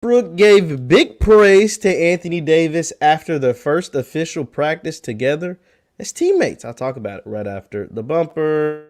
Westbrook gave big praise to Anthony Davis after their first official practice together as teammates. I'll talk about it right after the bumper.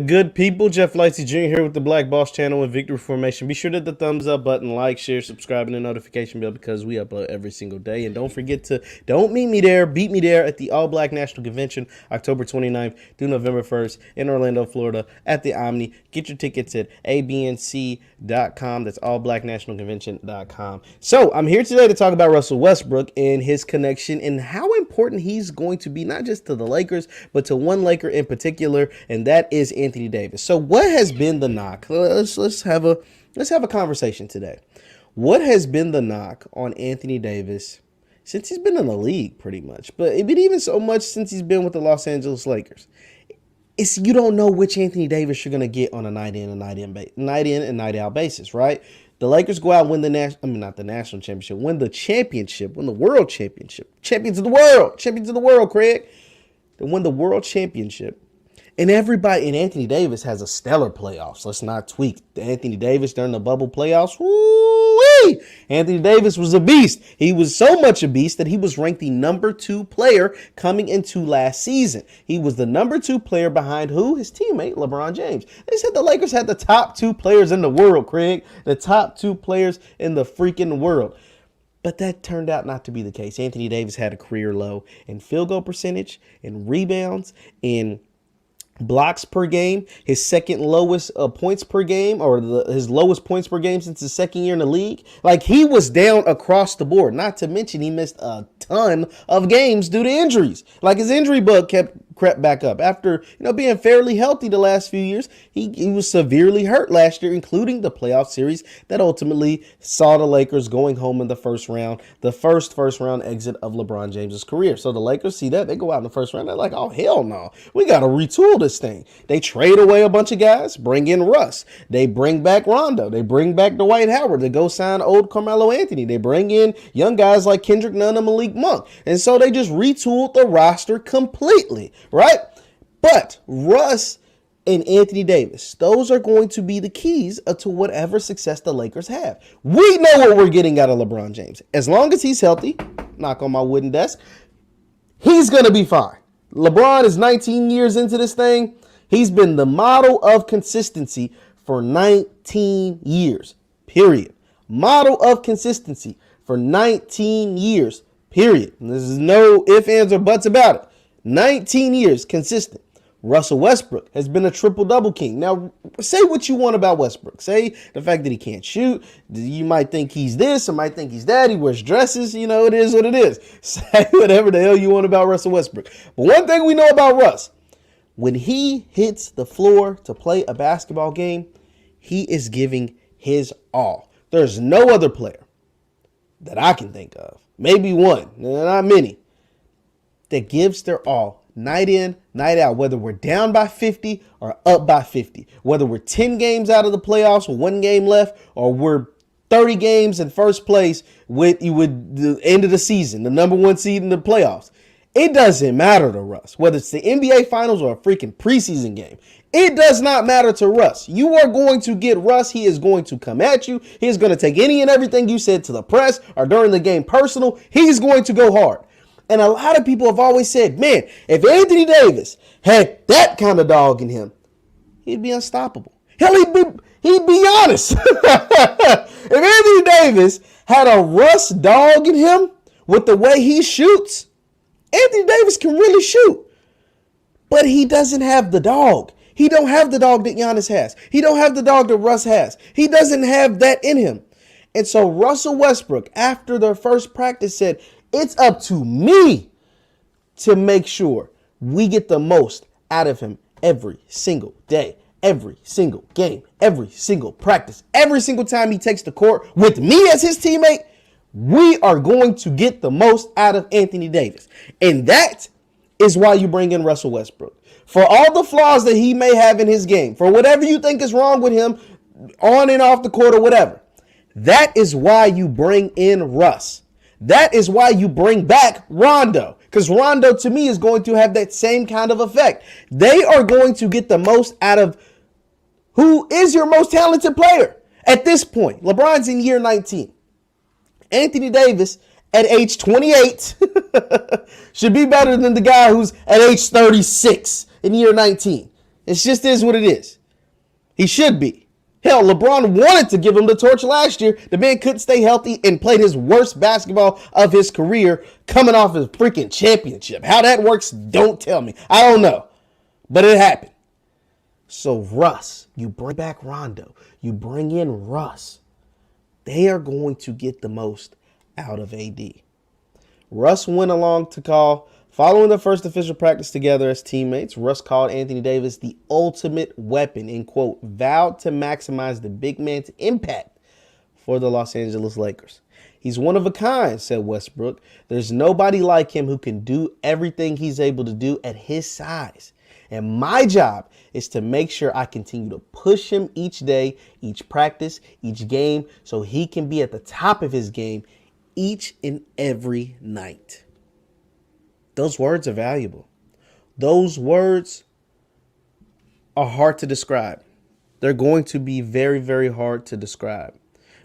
Good people. Jeff Lightsy Jr. here with the Black Boss channel and Victory Formation. Be sure to hit the thumbs up button, like, share, subscribe, and the notification bell because we upload every single day. And don't forget to meet me there, beat me there at the All Black National Convention, October 29th through November 1st in Orlando, Florida at the Omni. Get your tickets at abnc.com. That's allblacknationalconvention.com. So I'm here today to talk about Russell Westbrook and his connection and how important he's going to be, not just to the Lakers, but to one Laker in particular, and that is Anthony Davis. So what has been the knock? Let's have a conversation today. What has been the knock on Anthony Davis since he's been in the league, pretty much, but even so much since he's been with the Los Angeles Lakers? It's you don't know which Anthony Davis you're gonna get on a night in and night out basis, right? The Lakers go out and win the national championship, win the world championship, champions of the world, Craig. They win the world championship. And Anthony Davis has a stellar playoffs. Let's not tweak. Anthony Davis during the bubble playoffs, woo-wee! Anthony Davis was a beast. He was so much a beast that he was ranked the number 2 player coming into last season. He was the number 2 player behind who? His teammate, LeBron James. They said the Lakers had the top 2 players in the world, Craig. The top 2 players in the freaking world. But that turned out not to be the case. Anthony Davis had a career low in field goal percentage, in rebounds, in blocks per game, his second lowest points per game, or his lowest points per game since his second year in the league. Like, he was down across the board. Not to mention he missed a ton of games due to injuries. Like, his injury bug crept back up after being fairly healthy the last few years. He was severely hurt last year, including the playoff series that ultimately saw the Lakers going home in the first round, the first round exit of LeBron James's career. So the Lakers see that, they go out in the first round, they're like, oh hell no, we got to retool this thing. They trade away a bunch of guys, bring in Russ, they bring back Rondo, they bring back Dwight Howard, they go sign old Carmelo Anthony, they bring in young guys like Kendrick Nunn and Malik Monk, and so they just retooled the roster completely. Right? But Russ and Anthony Davis, those are going to be the keys to whatever success the Lakers have. We know what we're getting out of LeBron James. As long as he's healthy, knock on my wooden desk, he's going to be fine. LeBron is 19 years into this thing. He's been the model of consistency for 19 years, period. Model of consistency for 19 years, period. And there's no ifs, ands, or buts about it. 19 years consistent. Russell Westbrook has been a triple-double king. Now, say what you want about Westbrook. Say the fact that he can't shoot. You might think he's this, or might think he's that. He wears dresses. It is what it is. Say whatever the hell you want about Russell Westbrook. But one thing we know about Russ, when he hits the floor to play a basketball game, he is giving his all. There's no other player that I can think of, maybe one, not many, that gives their all night in, night out, whether we're down by 50 or up by 50, whether we're 10 games out of the playoffs with 1 game left, or we're 30 games in first place with the end of the season, the number 1 seed in the playoffs. It doesn't matter to Russ, whether it's the NBA Finals or a freaking preseason game. It does not matter to Russ. You are going to get Russ. He is going to come at you. He is going to take any and everything you said to the press or during the game personal. He's going to go hard. And a lot of people have always said, man, if Anthony Davis had that kind of dog in him, he'd be unstoppable. Hell, he'd be honest. If Anthony Davis had a Russ dog in him with the way he shoots, Anthony Davis can really shoot. But he doesn't have the dog. He don't have the dog that Giannis has. He don't have the dog that Russ has. He doesn't have that in him. And so Russell Westbrook, after their first practice, said, it's up to me to make sure we get the most out of him every single day, every single game, every single practice, every single time he takes the court with me as his teammate. We are going to get the most out of Anthony Davis. And that is why you bring in Russell Westbrook. For all the flaws that he may have in his game, for whatever you think is wrong with him, on and off the court or whatever. That is why you bring in Russ. That is why you bring back Rondo. Because Rondo, to me, is going to have that same kind of effect. They are going to get the most out of who is your most talented player at this point. LeBron's in year 19. Anthony Davis at age 28 should be better than the guy who's at age 36 in year 19. It just is what it is. He should be. Hell, LeBron wanted to give him the torch last year. The man couldn't stay healthy and played his worst basketball of his career coming off his freaking championship. How that works, don't tell me. I don't know. But it happened. So Russ, you bring back Rondo. You bring in Russ. They are going to get the most out of AD. Russ went along to call, following the first official practice together as teammates, Russ called Anthony Davis the ultimate weapon and, quote, vowed to maximize the big man's impact for the Los Angeles Lakers. He's one of a kind, said Westbrook. There's nobody like him who can do everything he's able to do at his size. And my job is to make sure I continue to push him each day, each practice, each game, so he can be at the top of his game each and every night. Those words are valuable. Those words are hard to describe. They're going to be very, very hard to describe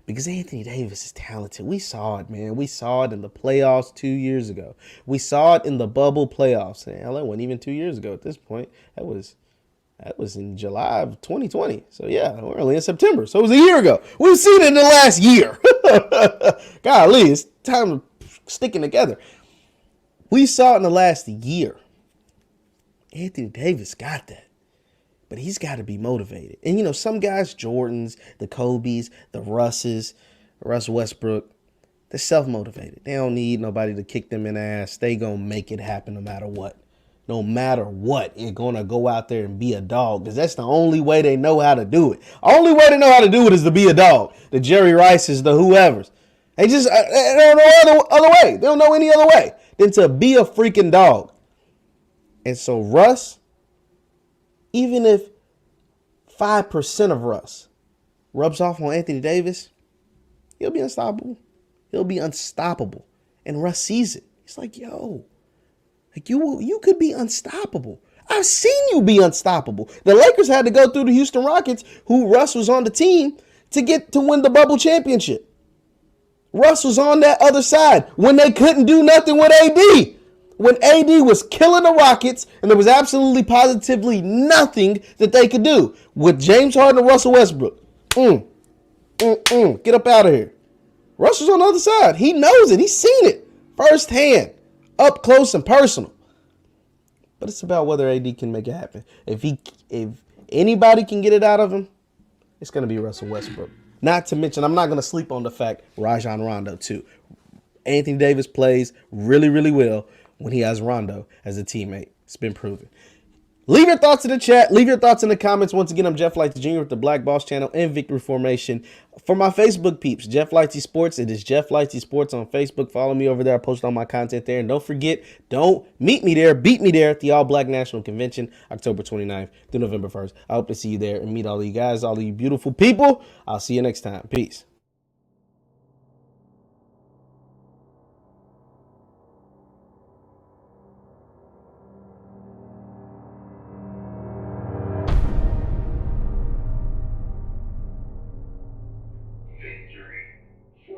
because Anthony Davis is talented. We saw it, man. We saw it in the playoffs 2 years ago. We saw it in the bubble playoffs. And hell, that wasn't even 2 years ago at this point. That was in July of 2020. So, yeah, we're only in September. So it was a year ago. We've seen it in the last year. Golly, it's time sticking together. We saw it in the last year. Anthony Davis got that. But he's got to be motivated. And, you know, some guys, Jordans, the Kobes, the Russes, Russell Westbrook, they're self-motivated. They don't need nobody to kick them in the ass. They going to make it happen no matter what. No matter what, they're going to go out there and be a dog because that's the only way they know how to do it. Only way they know how to do it is to be a dog. The Jerry Rices, the whoever's. They just they don't know other way. They don't know any other way than to be a freaking dog. And so Russ, even if 5% of Russ rubs off on Anthony Davis, he'll be unstoppable. He'll be unstoppable. And Russ sees it. He's like, yo, like you could be unstoppable. I've seen you be unstoppable. The Lakers had to go through the Houston Rockets, who Russ was on the team, to win the bubble championship. Russ was on that other side when they couldn't do nothing with AD. When AD was killing the Rockets and there was absolutely positively nothing that they could do with James Harden and Russell Westbrook. Get up out of here. Russ was on the other side. He knows it. He's seen it firsthand, up close and personal. But it's about whether AD can make it happen. If anybody can get it out of him, it's going to be Russell Westbrook. Not to mention, I'm not going to sleep on the fact Rajon Rondo too. Anthony Davis plays really, really well when he has Rondo as a teammate. It's been proven. Leave your thoughts in the chat. Leave your thoughts in the comments. Once again, I'm Jeff Lightsy Jr. with the Black Boss Channel and Victory Formation. For my Facebook peeps, Jeff Lightsy Sports. It is Jeff Lightsy Sports on Facebook. Follow me over there. I post all my content there. And don't forget, don't meet me there. Beat me there at the All Black National Convention, October 29th through November 1st. I hope to see you there and meet all of you guys, all of you beautiful people. I'll see you next time. Peace.